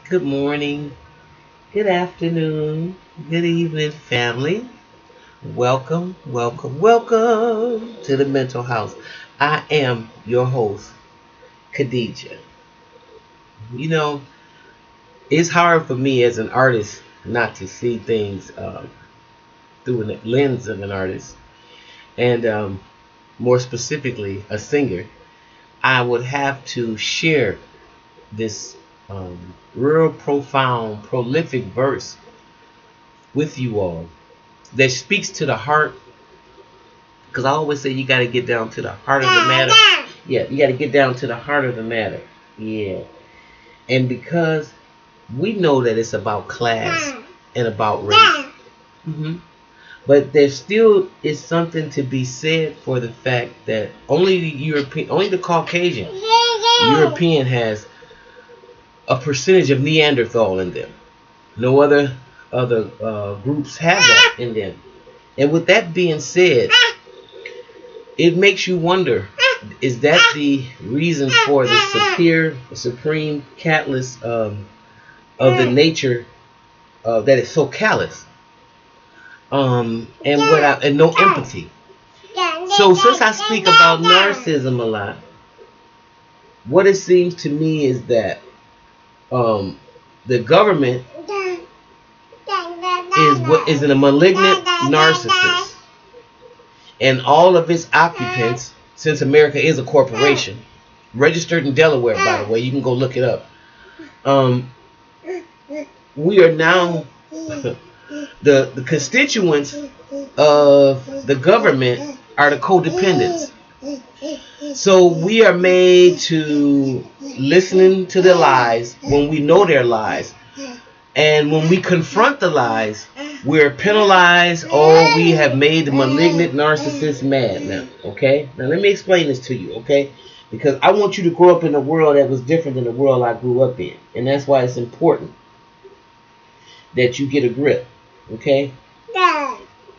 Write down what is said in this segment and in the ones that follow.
Good morning, good afternoon, good evening, family. Welcome, welcome, welcome to the Mental House. I am your host, Khadijah. You know, it's hard for me as an artist not to see things through the lens of an artist, and more specifically, a singer. I would have to share this real profound, prolific verse with you all that speaks to the heart. Because I always say you got to get down to the heart of the matter. Yeah, you got to get down to the heart of the matter. Yeah. And because we know that it's about class and about race. But there still is something to be said for the fact that only the Caucasian European has a percentage of Neanderthal in them. No other groups have that in them. And with that being said, it makes you wonder, is that the reason for the supreme catalyst of the nature that is so callous, and no empathy? So since I speak about narcissism a lot, what it seems to me is that the government is a malignant narcissist, and all of its occupants, since America is a corporation, registered in Delaware, by the way, you can go look it up. We are now the constituents of the government are the codependents. So we are made to listen to their lies when we know their lies. And when we confront the lies, we're penalized, or we have made the malignant narcissist mad now. Okay? Now let me explain this to you, okay? Because I want you to grow up in a world that was different than the world I grew up in. And that's why it's important that you get a grip. Okay?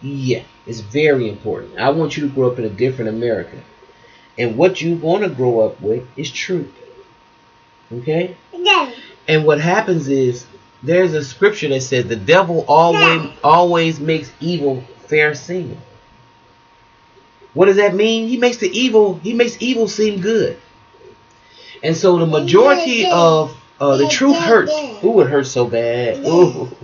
Yeah, it's very important. I want you to grow up in a different America. And what you want to grow up with is truth. Okay? And what happens is, there's a scripture that says the devil always makes evil fair seem. What does that mean? He makes evil seem good. And so the majority of the truth hurts. Ooh, it hurts so bad. Ooh.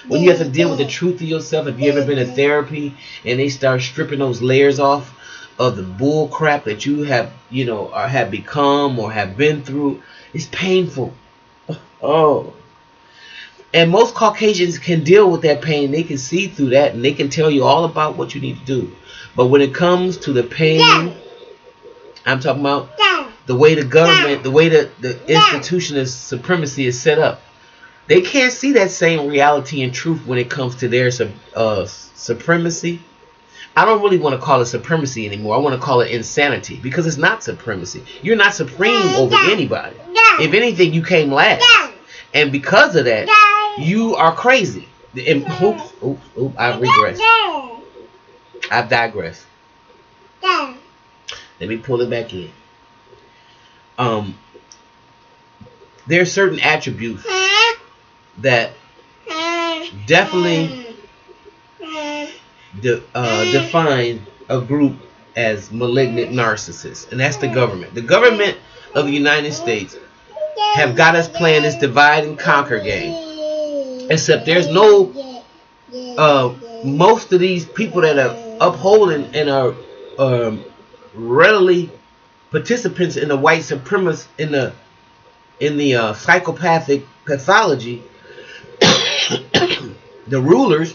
When you have to deal with the truth of yourself, if you ever been in therapy and they start stripping those layers off of the bull crap that you have, or have become or have been through, it's painful. Oh. And most Caucasians can deal with that pain. They can see through that, and they can tell you all about what you need to do. But when it comes to the pain, I'm talking about the way the government, the way the institution of supremacy is set up. They can't see that same reality and truth when it comes to their supremacy. I don't really want to call it supremacy anymore. I want to call it insanity, because it's not supremacy. You're not supreme over anybody. If anything, you came last. And because of that, you are crazy. And I've regressed. I've digressed. Let me pull it back in. There are certain attributes that definitely define a group as malignant narcissists, and that's the government. The government of the United States have got us playing this divide and conquer game. Except there's no most of these people that are upholding and are readily participants in the white supremacist, in the psychopathic pathology. The rulers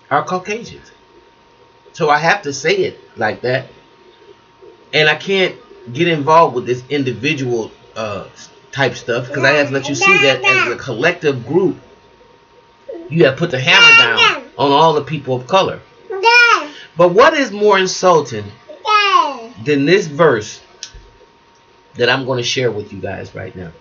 are Caucasians. So I have to say it like that. And I can't get involved with this individual type stuff, because I have to let you see that as a collective group, you have put the hammer down on all the people of color. But what is more insulting than this verse that I'm going to share with you guys right now?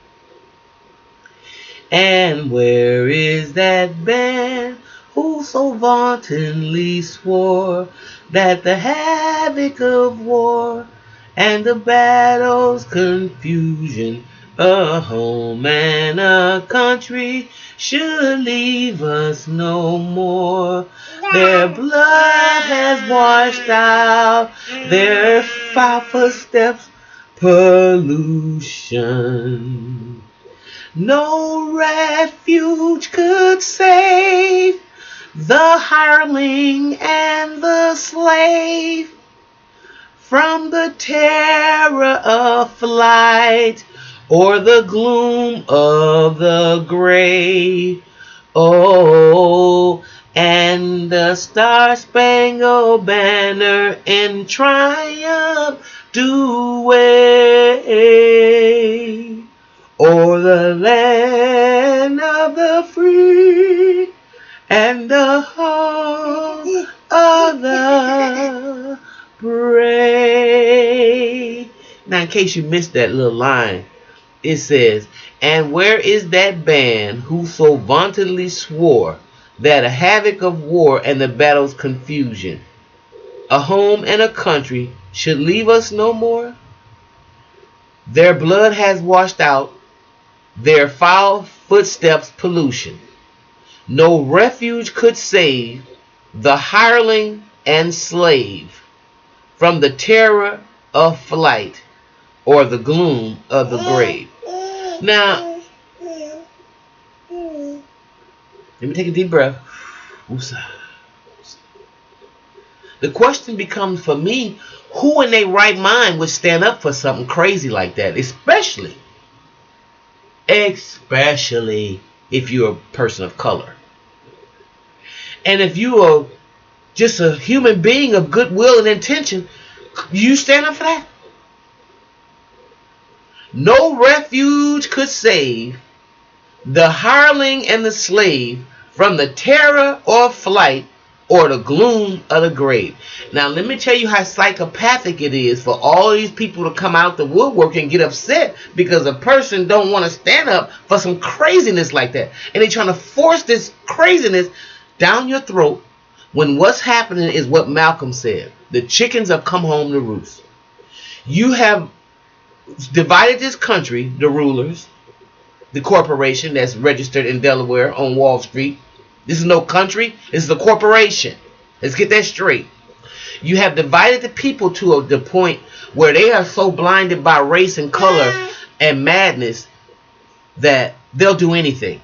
And where is that man who so vauntingly swore that the havoc of war and the battle's confusion A home and a country should leave us no more. Their blood has washed out their foul footsteps, pollution. No refuge could save the hireling and the slave from the terror of flight or the gloom of the grave. Oh, and the star-spangled banner in triumph do wave o'er the land of the free and the home of the brave. Now, in case you missed that little line, it says, and where is that band who so vauntedly swore that a havoc of war and the battle's confusion, a home and a country should leave us no more? Their blood has washed out their foul footsteps, pollution. No refuge could save the hireling and slave from the terror of flight or the gloom of the grave. Now, let me take a deep breath. The question becomes for me, who in their right mind would stand up for something crazy like that? Especially if you're a person of color. And if you are just a human being of goodwill and intention, you stand up for that? No refuge could save the hireling and the slave from the terror or flight or the gloom of the grave. Now, let me tell you how psychopathic it is for all these people to come out the woodwork and get upset because a person don't want to stand up for some craziness like that. And they're trying to force this craziness down your throat when what's happening is what Malcolm said. The chickens have come home to roost. You have divided this country, the rulers, the corporation that's registered in Delaware on Wall Street. This is no country. This is a corporation. Let's get that straight. You have divided the people to the point where they are so blinded by race and color and madness that they'll do anything.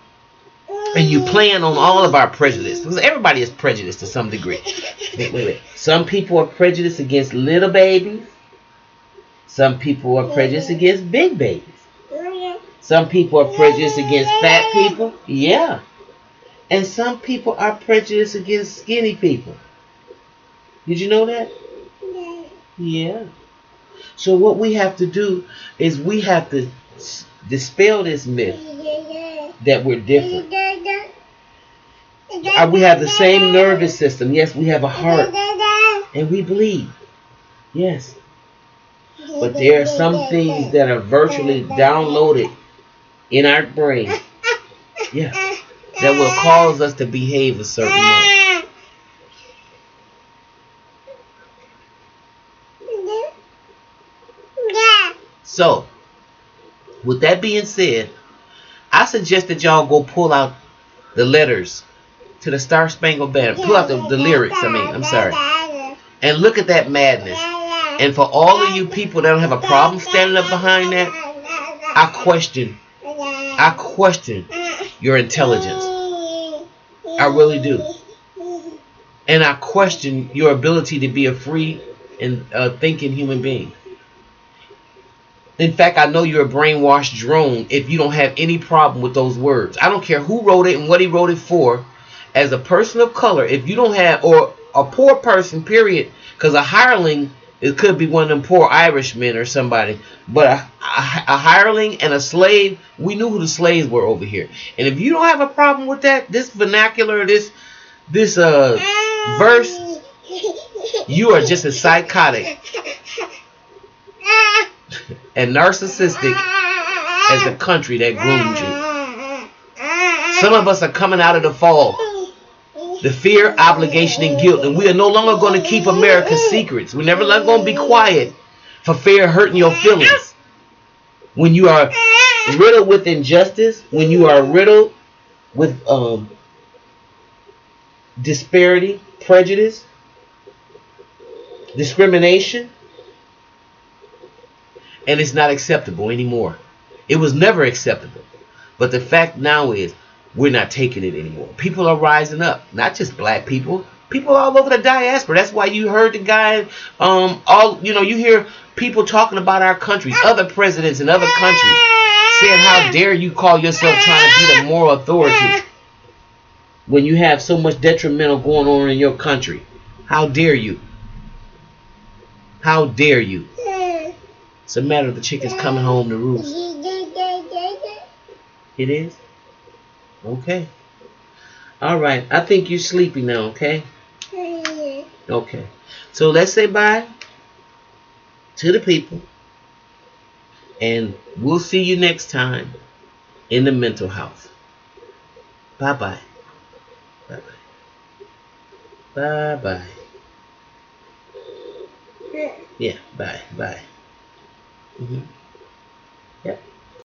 And you plan on all of our prejudice. Because everybody is prejudiced to some degree. Wait. Some people are prejudiced against little babies. Some people are prejudiced against big babies. Some people are prejudiced against fat people. Yeah. And some people are prejudiced against skinny people. Did you know that? Yeah. So what we have to do is we have to dispel this myth that we're different. We have the same nervous system. Yes, we have a heart. And we bleed. Yes. But there are some things that are virtually downloaded in our brain. Yeah. That will cause us to behave a certain way. So, with that being said, I suggest that y'all go pull out the letters to the Star Spangled Banner. Pull out the lyrics, I'm sorry. And look at that madness. And for all of you people that don't have a problem standing up behind that, I question your intelligence. I really do. And I question your ability to be a free and thinking human being. In fact, I know you're a brainwashed drone if you don't have any problem with those words. I don't care who wrote it and what he wrote it for. As a person of color, if you don't have, or a poor person, period, because a hireling, it could be one of them poor Irishmen or somebody. But a hireling and a slave, we knew who the slaves were over here. And if you don't have a problem with that, this vernacular, this verse, you are just as psychotic and narcissistic as the country that groomed you. Some of us are coming out of the fog. The fear, obligation, and guilt. And we are no longer going to keep America's secrets. We're never going to be quiet for fear of hurting your feelings. When you are riddled with injustice, when you are riddled with disparity, prejudice, discrimination, and it's not acceptable anymore. It was never acceptable. But the fact now is we're not taking it anymore. People are rising up, not just black people. People all over the diaspora. That's why you heard the guy, you hear people talking about our countries, other presidents in other countries, saying, how dare you call yourself trying to be the moral authority when you have so much detrimental going on in your country? How dare you? How dare you? It's a matter of the chickens coming home to roost. It is? Okay. All right. I think you're sleepy now, okay? Okay. So let's say bye to the people. And we'll see you next time in the mental house. Bye-bye. Bye-bye. Bye-bye. Yeah, bye. Bye. Mm-hmm.